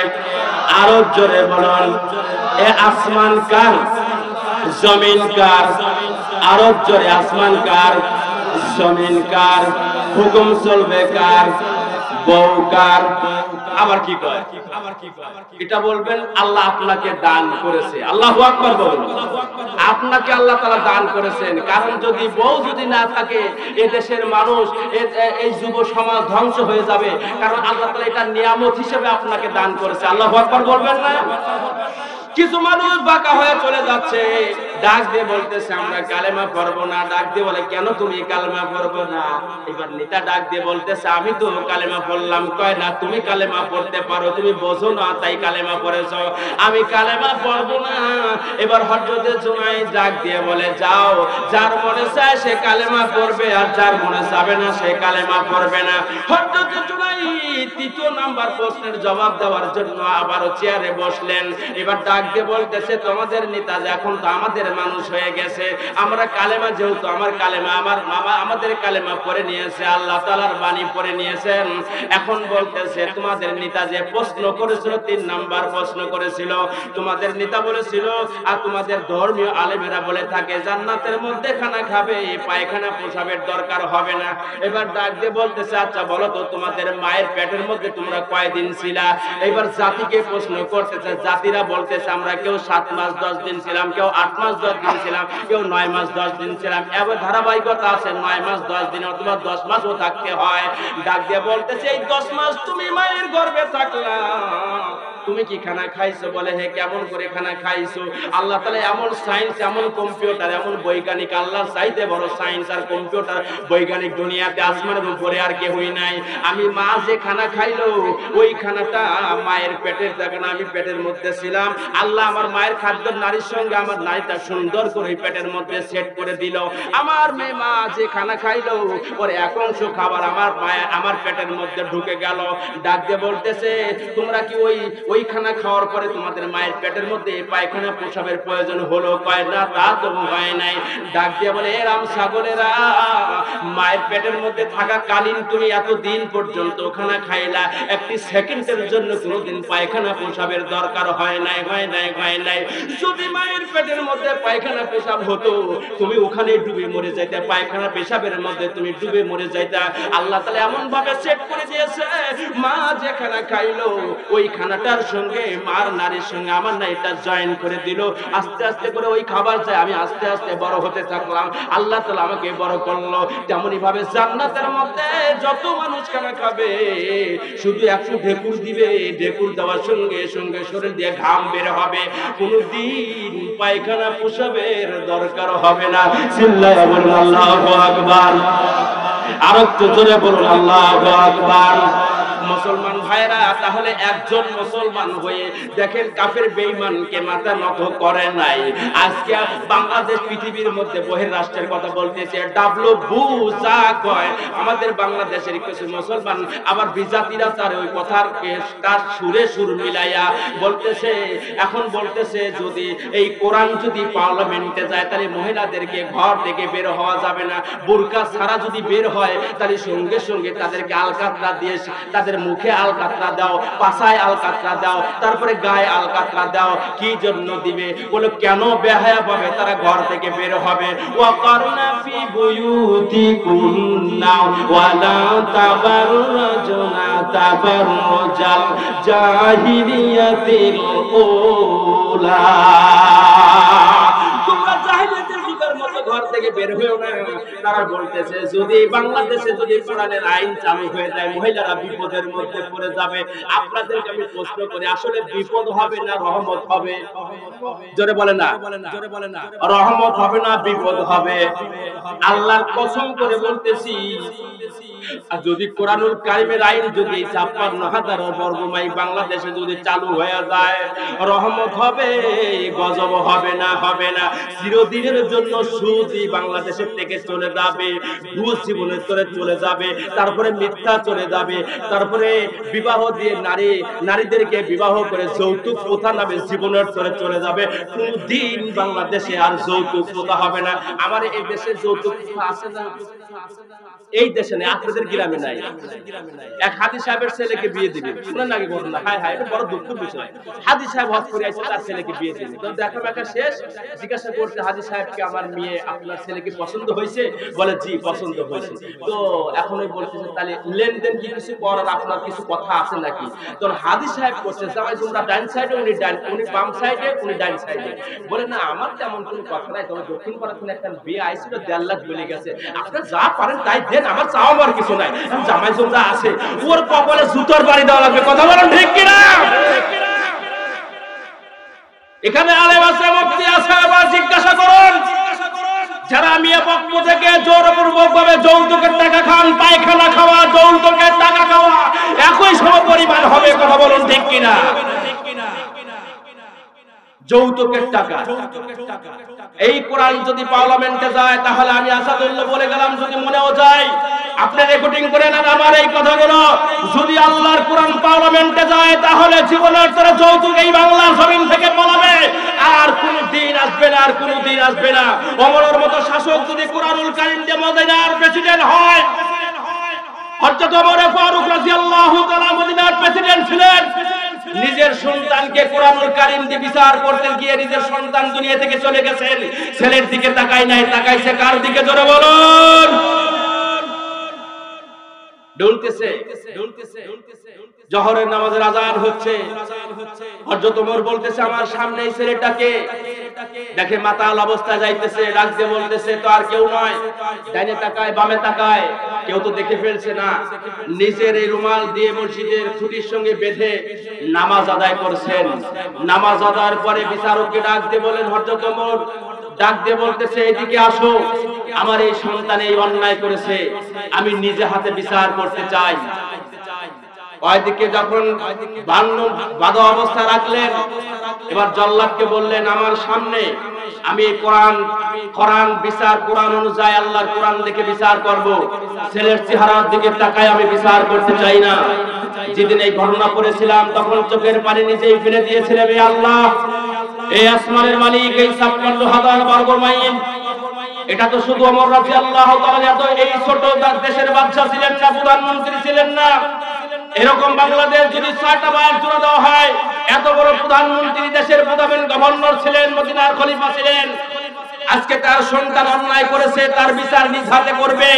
আরো জোরে বলুন। এ আসমান কার, জমিন কার? আরো জোরে, আসমান কার, জমিন কার? হুকুম চলবে কার? বউ কার? আবার কি কয়? এটা বলবেন আল্লাহ আপনাকে দান করেছে। আল্লাহু আকবার বলুন। আপনাকে আল্লাহ তাআলা দান করেছেন। কারণ যদি বউ যদি না থাকে এই দেশের মানুষ, এই যুব সমাজ ধ্বংস হয়ে যাবে। কারণ আল্লাহ তাআলা এটা নিয়ামত হিসেবে আপনাকে দান করেছে। আল্লাহু আকবার বলবেন না? কিছু মানুষ বাঁকা হয়ে চলে যাচ্ছে, ডাক দিয়ে বলতেছে আমরা কালেমা পড়বো না। ডাক দিয়ে বলে কেন তুমি কালেমা পড়বো না? এবার নেতা ডাক দিয়ে বলতেছে আমি তো কালেমা পড়লাম। কয় না, তুমি কালেমা পড়তে পারো, তুমি বোঝো না তাই কালেমা পড়েছো। আমি কালেমা পড়বো না। এবার হযরতে জুনাইদ ডাক দিয়ে বলে যাও, যার মনে চায় সে কালেমা পড়বে, আর যার মনে চাবে না সে কালেমা পড়বে না। হযরতে জুনাইদ তৃতীয় নাম্বার প্রশ্নের জবাব দেওয়ার জন্য আবারও চেয়ারে বসলেন। এবার ডাক দিয়ে বলতেছে তোমাদের নেতা এখন তো আমাদের মানুষ হয়ে গেছে, আমরা কালেমা, যেহেতু আমার কালেমা, আমার মামা আমাদের কালেমা পড়ে নিয়েছে, আল্লাহ তাআলার বাণী পড়ে নিয়েছেন। এখন বলতেছে তোমাদের নেতা যে প্রশ্ন করেছিল, 3 নাম্বার প্রশ্ন করেছিল, তোমাদের নেতা বলেছিল আর তোমাদের ধর্মীয় আলেমেরা বলে থাকে জান্নাতের মধ্যে খানা খাবে, পায়খানা প্রসাবের দরকার হবে না। এবার ডাক দিয়ে বলতেছে আচ্ছা বলো তো তোমাদের মায়ের পেটের মধ্যে তোমরা কয়দিন ছিলা? এবার জাতিকে প্রশ্ন করতেছে, জাতিরা বলতেছে আমরা কেউ 7 মাস 10 দিন ছিলাম, কেউ 8 মাস 10 দিন ছিলাম, কেউ 9 মাস 10 দিন ছিলাম। এবার ধারাবাহিকতা আছে, 9 মাস 10 দিন অথবা 10 মাসও থাকতে হয়। ডাক দিয়ে বলতেছে এই 10 মাস তুমি মায়ের গর্ভে থাকলা, তুমি কি খানা খাইছো? বলে হে কেমন করে খানা খাইছো? আল্লাহ তাআলা এমন সায়েন্স, এমন কম্পিউটার, এমন বৈজ্ঞানিক, আল্লাহর চাইতে বড় সায়েন্স আর কম্পিউটার বৈজ্ঞানিক দুনিয়াতে আসমানের উপরে আর কেউই নাই। আমি মা যে খানা খাইলো ওই খানাটা মায়ের পেটের জায়গা না, আমি পেটের মধ্যে ছিলাম। আল্লাহ আমার মায়ের খাদ্য নারীর সঙ্গে আমার নারীটা সুন্দর করে পেটের মধ্যে সেট করে দিল। আমার মেয়ে মা যে খানা খাইলো ওর এক অংশ খাবার আমার মায়ের আমার পেটের মধ্যে ঢুকে গেল। ডাক দিয়ে বলতেছে তোমরা কি ওই খানা খাওয়ার পরে তোমাদের মায়ের পেটের মধ্যে পায়খানা প্রসাবের প্রয়োজন হলো? কয় না, তা তো হয় নাই। ডাক দিয়ে বলে এরাম ছাগলেরা, মায়ের পেটের মধ্যে থাকা কালীন তুমি এত দিন পর্যন্ত খানা খাইলা, একটি সেকেন্ডের জন্য কোনোদিন পায়খানা প্রসাবের দরকার হয় নাই। যদি মায়ের পেটের মধ্যে পায়খানা পেশাব হতো তুমি ওখানে ডুবে মরে যাইতে, পায়খানা পেশাবের মধ্যে তুমি ডুবে মরে যাইতা। আল্লাহ তাআলা এমন ভাবে সেট করে দিয়েছে, মা যে খানা খাইলো ওই খানাটার সঙ্গে মার নারীর সঙ্গে আমার নারীটা জয়েন করে দিল। আস্তে আস্তে করে ওই খাবার যায়, আমি আস্তে আস্তে বড় হতে থাকলাম। আল্লাহ তাআলা আমাকে বড় করলো। তেমনি ভাবে জান্নাতের মধ্যে যত মানুষ খানা খাবে শুধু একটু ঢেকুর দিবে, ঢেকুর দেওয়ার সঙ্গে সঙ্গে শরীর দিয়ে ঘাম বের হবে, কোনদিন পায়খানা প্রসাবের দরকার হবে না। চিল্লায়া বলুন আল্লাহু আকবার। আর একটু জোরে বলুন আল্লাহু আকবার। মুসলমান ভাইরা, তাহলে একজন মুসলমান হয়ে দেখেন কাফের বেঈমানকে মাথা নত করে নাই। আজকে বাংলাদেশ পৃথিবীর মধ্যে বহির রাষ্ট্রের কথা বলতেছে, ডাবলু বুঝা কয় আমাদের বাংলাদেশের কিছু মুসলমান আবার বিজাতিরা তার ওই কথার তার সুরে সুর মিলাইয়া বলতেছে, এখন বলতেছে যদি এই কোরআন যদি পার্লামেন্টে যায় তাহলে মহিলাদেরকে ঘর থেকে বের হওয়া যাবে না, বোরকা ছাড়া যদি বের হয় তাহলে সঙ্গে সঙ্গে তাদেরকে আলকাতরা দিয়ে তাদের মুখে আলকাতরা আলকাতরা দাও, পাছায় আলকাতরা দাও, তারপরে গায়ে আলকাতরা দাও। কি জন্য দিবে? বলে কেন বেহায়া পাবে, তারা ঘর থেকে বের হবে। ওয়াকারনা ফি বুয়ুতিকুন্না ওয়ালা তাবাররাজনা তাবাররুজাল জাহিলিয়াতিল উলা। তোমরা জাহিলিয়াতের যুগের মতো ঘর থেকে বের হয়েও না। তারা বলতেছে যদি বাংলাদেশে যদি কোরআনের আইন চালু হয়ে যায় মহিলারা বিপদের মধ্যে পড়ে যাবে। আপনাদেরকে আমি প্রশ্ন করি, আসলে বিপদ হবে না রহমত হবে? জোরে বলে না, জোরে বলে না। রহমত হবে না বিপদ হবে? আল্লাহর কসম করে বলতেছি, আর যদি কোরআনুল কারীমের আইন যদি ৫৬,০০০ বর্গমাইল বাংলাদেশে যদি চালু হয়ে যায়, রহমত হবে, গজব হবে না, হবে না। চিরদিনের জন্য সুদী বাংলাদেশের থেকে চলে যাবে, ঘুষ জীবনের স্তরে চলে যাবে, তারপরে মিথ্যা চলে যাবে, তারপরে বিবাহ দিয়ে নারীদেরকে বিবাহ করে যৌতুক প্রথা নামে জীবনের স্তরে চলে যাবে। কোনদিন বাংলাদেশে আর যৌতুক প্রথা হবে না। আমার এই দেশে যৌতুক প্রথা আছে না? এই দেশে নেই, আপনাদের গ্রামে নাই। এক হাজী সাহেবের ছেলেকে বিয়ে দিবে, শুনেন নাকি ঘটনা? হায় হায়, এটা বড় দুঃখের বিষয়। হাজী সাহেব হজ করে আসছে, তার ছেলেকে বিয়ে দিবে। তো দেখা মেকা শেষ, জিজ্ঞাসা করতে হাজী সাহেবকে, আমার মেয়ে আপনার ছেলেকে পছন্দ হয়েছে? বলে জি পছন্দ হয়েছে। তো এখন ওই বলতেছে তাহলে লেনদেন কি কিছু করার আপনার কিছু কথা আছে নাকি? তো হাজী সাহেব করছে জামাই তোমরা ডান সাইডে, উনি বাম সাইডে, উনি ডান সাইডে। বলে না আমার তেমন কোনো কথা নাই, তবে দক্ষিণ পাড়া থেকে একটা বিয়ে আইছিল ১.৫ লাখ বলে গেছে, আপনারা যা পারেন তাই দেন, আমার চাওয়া আমার কিছু নাই। জামাই যা আছে ওর কপালে জুতোর বাড়ি দেওয়া লাগবে। কথা বলেন ঠিক কিনা? এখানে আলেম আছে, মুফতি আছে, আবার জিজ্ঞাসা করুন যারা মিয়া পক্ষ থেকে জোরপূর্বক ভাবে যৌতুকের টাকা খান, পায়খানা খাওয়া, যৌতুকের টাকা খাওয়া একই সমপরিমাণ হবে। কথা বলুন ঠিক কিনা? যৌতুকের টাকা। এই কোরআন যদি পার্লামেন্টে যায় তাহলে আমি আসাদুল্লাহ বলে গেলাম, যদি মনেও যায় আপনি রেকর্ডিং করে নেন আমার এই কথাগুলো। যদি আল্লাহর কোরআন পার্লামেন্টে যায় তাহলে জীবনের তরে যৌতুক এই বাংলার জমিন থেকে পালাবে, আর কোনো দিন আসবে না, আর কোনো দিন আসবে না। ওমরের মতো শাসক যদি কোরআনুল কারীম দিয়ে মদিনার প্রেসিডেন্ট হয়, হযরত ওমর ফারুক রাদিয়াল্লাহু তাআলা মদিনার প্রেসিডেন্ট ছিলেন, নিজের সন্তানকে কোরআনুল কারীম দিয়ে বিচার করতে গিয়ে নিজের সন্তান দুনিয়া থেকে চলে গেছেন। ছেলের দিকে তাকায় নাই, তাকাইছে কার দিকে? জোরে বলুন। ঢুলতেছে জোহরের নামাজের আযান হচ্ছে, হযরত ওমর বলতেছে আমার সামনে এই ছেলেটাকে দেখে মাতাল অবস্থায় যাইতেছে, ডাক দিয়ে বলতেছে তো আর কেউ নয়। ডাইনে তাকায়, বামে তাকায়, কেউ তো দেখে ফেলছে না। নিজের এই রুমাল দিয়ে মসজিদের খুঁটির সঙ্গে বেঁধে নামাজ আদায় করছেন। নামাজ আদায়ের পরে বিচারককে ডাক দিয়ে বলেন, হযরত ওমর ডাক দিয়ে বলতেছে এদিকে আসো, আমার এই সন্তান এই অন্যায় করেছে, আমি নিজে হাতে বিচার করতে চাই। ওইদিকে যখন বাঁধা অবস্থা রাখলেন, এবার জল্লাদকে বললেন আমার সামনে আমি কোরআন বিচার, কোরআন অনুযায়ী আল্লাহর কোরআন দেখে বিচার করব, ছেলের চেহারার দিকে তাকায় আমি বিচার করতে চাই না। যেদিন এই ঘটনা পড়েছিলাম তখন চোখের পানি নিজেই ফেলে দিয়েছিলাম, এই আল্লাহ, এই আসমানের মালিক, এই ৫৬,০০০ বর্গমাইল, এটা তো শুধু ওমর রাদিয়াল্লাহু তাআলা এত এই ছোট দেশের বাদশা ছিলেন না, প্রধানমন্ত্রী ছিলেন না। এরকম বাংলাদেশ যদি ৬টা বার জুড়ে দেওয়া হয়, এত বড় প্রধানমন্ত্রী, দেশের প্রধান গভর্নর ছিলেন, মদিনার খলিফা ছিলেন। আজকে তার সন্তান অন্যায় করেছে, তার বিচার নিজ হাতে করবে।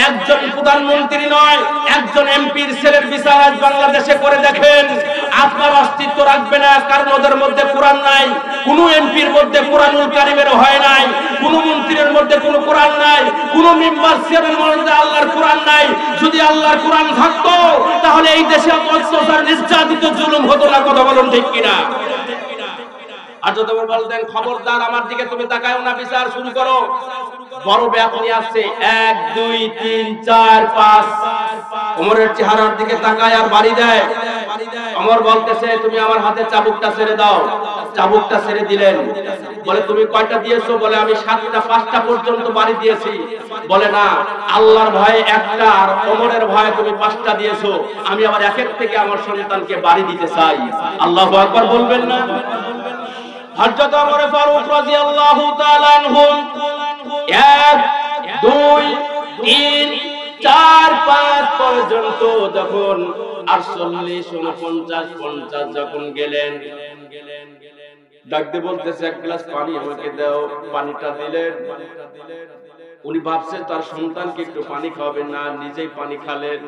একজন প্রধানমন্ত্রী নয়, একজন এমপির ছেলের বিচার আজ বাংলাদেশে করে দেখেন, আপনার অস্তিত্ব রাখবে না, কারণ ওদের মধ্যে কোরআন নাই। কোন এমপির মধ্যে কোরআনুল কারীমের হয় নাই, কোন মন্ত্রীর মধ্যে কোন কোরআন নাই, কোন মেম্বার চেয়ারের মধ্যে আল্লাহর কোরআন নাই। যদি আল্লাহর কোরআন থাকতো তাহলে এই দেশে অত্যাচার, নির্যাতিত, জুলুম হতো না। কথা বলুন ঠিক কিনা? আর যদি বলতেন খবরদার আমার দিকে তুমি তাকায়ও না, বিচার শুরু করো, বড় ব্যাপারী আসছে ১ ২ ৩ ৪ ৫, ওমরের চেহারার দিকে তাকায় আর বাড়ি দেয়। ওমর বলতেছে তুমি আমার হাতে চাবুকটা ছেড়ে দাও। চাবুকটা ছেড়ে দিলেন। বলে তুমি কয়টা দিয়েছো? বলে আমি ৭টা, ৫টা পর্যন্ত বাড়ি দিয়েছি। বলে না, আল্লাহর ভয়ে একটা, আর ওমরের ভয়ে তুমি ৫টা দিয়েছো। আমি আবার এক থেকে আমার সন্তানকে বাড়ি দিতে চাই। আল্লাহু আকবার বলবেন না? হযরত ওমর ফারুক রাদিয়াল্লাহু তাআলা আনহু ১ ২ ৩ 4-5 পর্যন্ত যখন 48, 49, 50 যখন গেলেন, ডাকতে বলতেছে এক গ্লাস পানি আমাকে দাও। পানিটা দিলেন। উনি ভাবছে তার সন্তানকে একটু পানি খাওয়াবেন না, নিজেই পানি খালেন।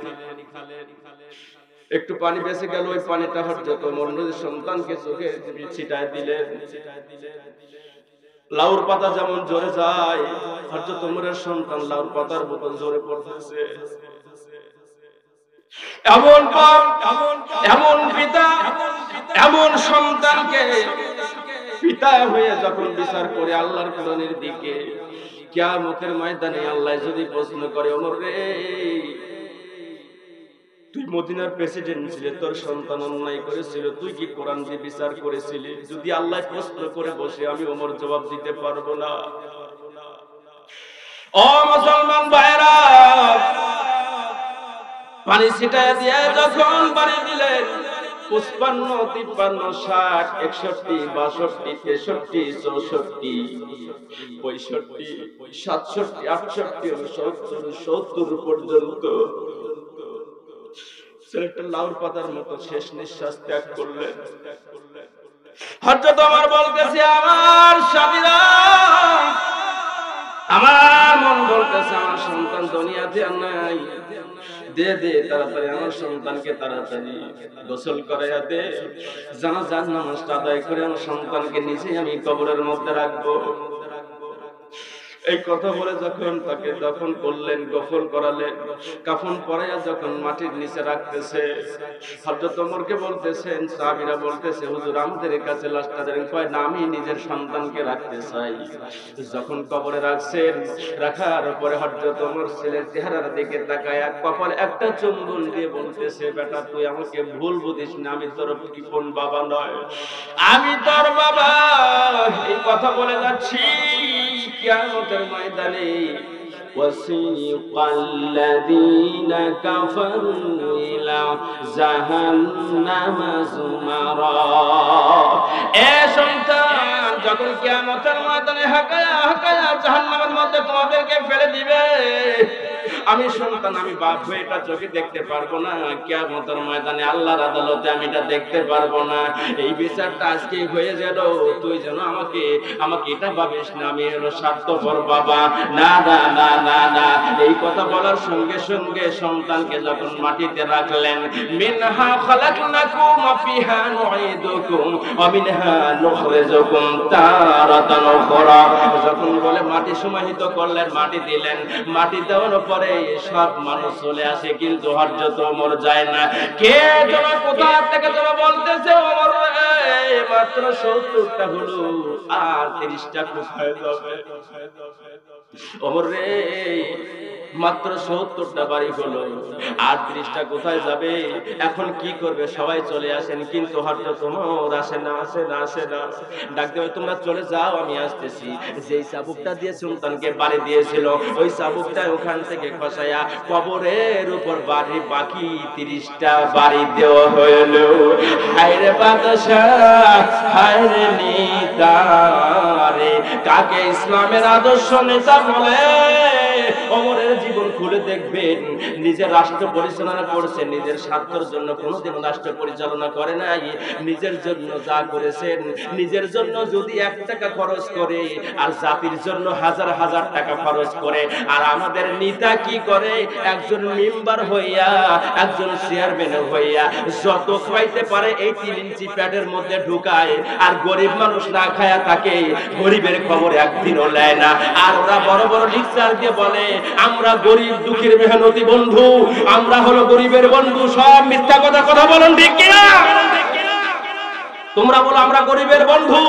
একটু পানি বেঁচে গেল, ওই পানিটা হযরত ওমর নবীর সন্তানকে চোখে ছিটায় দিলেন। লাউর পাতা যেমন ঝরে যায়, হযরত ওমরের সন্তান লাউর পাতার মতো ঝরে পড়তেছে। এমন বাপ, এমন পিতা, এমন সন্তানকে পিতা হয়ে যখন বিচার করে আল্লাহর কোরআনের দিকে, কিয়ামতের ময়দানে আল্লাহ যদি প্রশ্ন করে, ওমর রে, তুই মদিনার প্রেসিডেন্ট ছিলি, তোর সন্তান অন্যায় করেছিল, তুই কি কোরআন দিয়ে বিচার করেছিলি? যদি আল্লাহ প্রশ্ন করে বসে, আমি ওমর জবাব দিতে পারবো না। ও মুসলমান ভাইরা, পানি ছিটায় দিয়ে যখন পানি দিলেন, 55, 53, 60, 61, 62, 63, 64, 65, 67, 68, 70 পর্যন্ত ছেলেটা লাউর পাতার মতো শেষ নিঃশ্বাস ত্যাগ করলেন। হযরত ওমর বলতেছে, আমার স্বামীরা, আমার মন বলতেছে আমার সন্তান দুনিয়াতে আর নাই, দে দে তাড়াতাড়ি আমার সন্তানকে তাড়াতাড়ি গোসল করাইয়া দে, জানাজার নামাজটা আদায় করে আমার সন্তানকে নিজেই আমি কবরের মধ্যে রাখবো। এই কথা বলে যখন তাকে দফন করলেন, গোসল করালেন, কাফন পরাইয়া যখন মাটির নিচে রাখতেছে, হযরত ওমরকে বলতেছেন, সাহাবীরা বলতেছে, হুজুর আমাদের কাছে লাশটা দেন। কয় না, আমি নিজের সন্তানকে রাখতে চাই। যখন কবরে রাখছেন, রাখার পরে হযরত ওমর ছেলের চেহারার দিকে তাকায় কপালে একটা চুম্বন দিয়ে বলতেছে, বেটা তুই আমাকে ভুল বুঝিস না, আমি তোর কোন বাবা নয়, আমি তোর বাবা। এই কথা বলে যাচ্ছি, কিয়ামতের ময়দানে وسيق الذين كفروا إلى جهنم زمرا। এ সন্তান, যখন কিয়ামতের ময়দানে হাকায়া হাকায়া জাহান্নামের মধ্যে তোমাদেরকে ফেলে দিবে, আমি সন্তান, আমি বাপ হয়ে এটা চোখে দেখতে পারবো না। কিয়ামতের ময়দানে আল্লাহর আদালতে আমি এটা দেখতে পারবো না। এই বিচারটা আজকে হয়ে গেল, তুই যেন আমাকে এটা ভাবিস না আমি হলো স্বার্থপর বাবা। না না না না না, এই কথা বলার সঙ্গে সঙ্গে সন্তানকে যখন মাটিতে রাখলেন, মিনহা খালাকনাকুম ওয়া ফিহা নুঈদুকুম ওয়া মিনহা নুখরিজুকুম তারাতান উখরা। যখন বলে মাটি সমাহিত করলেন, মাটি দিলেন, মাটি দেওয়ার পরে সব মানুষ চলে আসে, কিন্তু হযরত ওমর যায় না। কে যেন কোথা থেকে যেন বলতেছে, ওমর রে, মাত্র 70টা হলো, আর 30টা কোথায় যাবে? ওমর রে, মাত্র 70টা বাড়ি হলো, আর 30টা কোথায় যাবে? এখন কি করবে? সবাই চলে আসেন, কিন্তু হযরত ওমর আসে না, আসে না, আসে না। ডাকতে হয়, তোমরা চলে যাও, আমি আসতেছি। যেই চাবুকটা দিয়ে সন্তানকে বাড়ি দিয়েছিল, ওই চাবুকটা ওখান থেকে খসায়া কবরের উপর বাড়ি, বাকি 30টা বাড়ি দেওয়া হইল। হায়রে বাদশাহ, হায়রে নেতারে, কাকে ইসলামের আদর্শ নেতা বলে? ওমরের জীবন খুলে দেখবেন, নিজের রাষ্ট্র পরিচালনা করছে, নিজের স্বার্থের জন্য কোনোদিন রাষ্ট্র পরিচালনা করে নাই। নিজের জন্য যা করেছেন, নিজের জন্য যদি 1 টাকা খরচ করে, আর জাতির জন্য হাজার হাজার টাকা খরচ করে। আর আমাদের নেতা কি করে? একজন মেম্বার হইয়া, একজন চেয়ারম্যান হইয়া যত খাইতে পারে এই 3 ইঞ্চি প্যাটের মধ্যে ঢুকায়, আর গরিব মানুষ না খায়া থাকে, গরিবের খবর একদিনও নেয় না। আর ওরা বড় বড় লেকচার দিয়ে বলে, আমরা গরিব দুঃখীর মেহনতি বন্ধু, আমরা হলো গরিবের বন্ধু। সব মিথ্যা কথা। কথা বলেন ঠিক কিনা? তোমরা বলো আমরা গরিবের বন্ধু,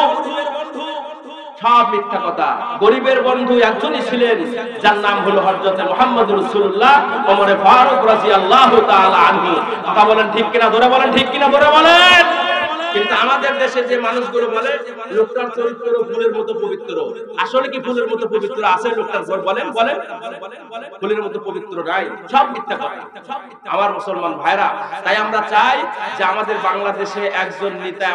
সব মিথ্যা কথা। গরিবের বন্ধু একজনই ছিলেন, যার নাম হলো হযরত মুহাম্মদ রাসূলুল্লাহ ওমর ফারুক রাদিয়াল্লাহু তাআলা আনহু। কথা বলেন ঠিক কিনা? ধরে বলেন ঠিক কিনা? ধরে বলেন। কিন্তু আমাদের দেশে যে মানুষগুলো বলে লোকটার চরিত্র ফুলের মতো পবিত্র, আসলে কি ফুলের মতো পবিত্র আছে লোকটার? বলেন বলেন, ফুলের মতো পবিত্র নাই, সব মিথ্যা কথা। আমার মুসলমান ভাইরা, তাই আমরা চাই যে আমাদের বাংলাদেশে একজন নেতা